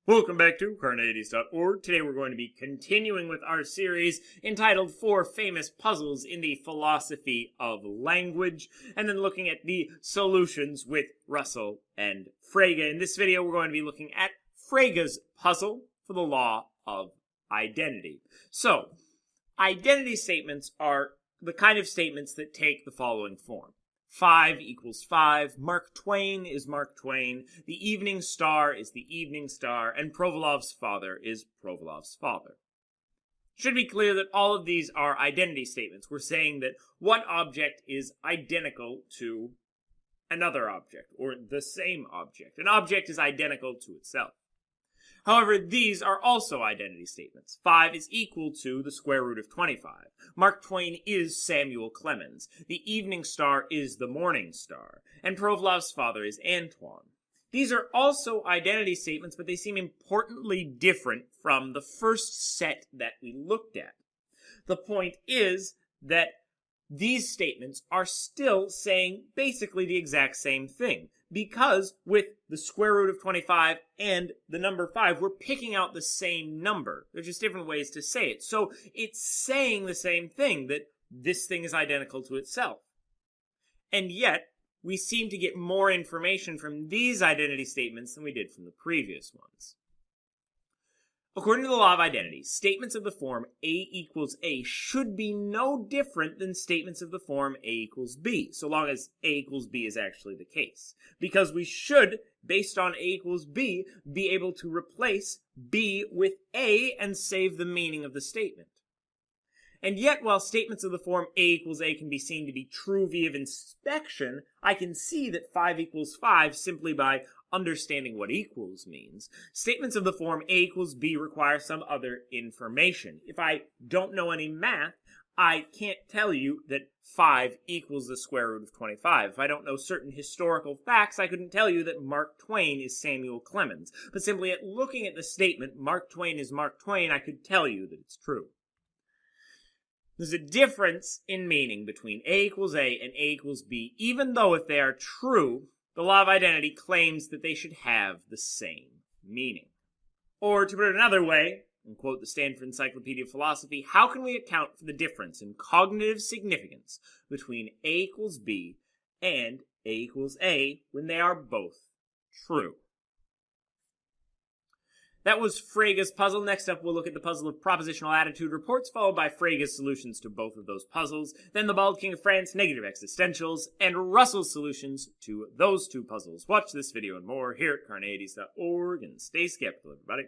Welcome back to Carneades.org. Today we're going to be continuing with our series entitled 4 Famous Puzzles in the Philosophy of Language, and then looking at the solutions with Russell and Frege. In this video we're going to be looking at Frege's puzzle for the law of identity. So, identity statements are the kind of statements that take the following form. 5 equals 5, Mark Twain is Mark Twain, the evening star is the evening star, and Provolov's father is Provolov's father. Should be clear that all of these are identity statements. We're saying that one object is identical to another object, or the same object. An object is identical to itself. However, these are also identity statements. 5 is equal to the square root of 25. Mark Twain is Samuel Clemens. The evening star is the morning star. And Provolov's father is Antoine. These are also identity statements, but they seem importantly different from the first set that we looked at. The point is that these statements are still saying basically the exact same thing. Because with the square root of 25 and the number 5, we're picking out the same number. They're just different ways to say it. So it's saying the same thing, that this thing is identical to itself. And yet, we seem to get more information from these identity statements than we did from the previous ones. According to the law of identity, statements of the form A equals A should be no different than statements of the form A equals B, so long as A equals B is actually the case. Because we should, based on A equals B, be able to replace B with A and save the meaning of the statement. And yet, while statements of the form A equals A can be seen to be true via inspection, I can see that 5 equals 5 simply by understanding what equals means. Statements of the form A equals B require some other information. If I don't know any math, I can't tell you that 5 equals the square root of 25. If I don't know certain historical facts, I couldn't tell you that Mark Twain is Samuel Clemens. But simply at looking at the statement, Mark Twain is Mark Twain, I could tell you that it's true. There's a difference in meaning between A equals A and A equals B, even though if they are true, the law of identity claims that they should have the same meaning. Or, to put it another way, and quote the Stanford Encyclopedia of Philosophy, how can we account for the difference in cognitive significance between A equals B and A equals A when they are both true? That was Frege's puzzle. Next up, we'll look at the puzzle of propositional attitude reports, followed by Frege's solutions to both of those puzzles, then the Bald King of France, negative existentials, and Russell's solutions to those two puzzles. Watch this video and more here at Carneades.org, and stay skeptical, everybody.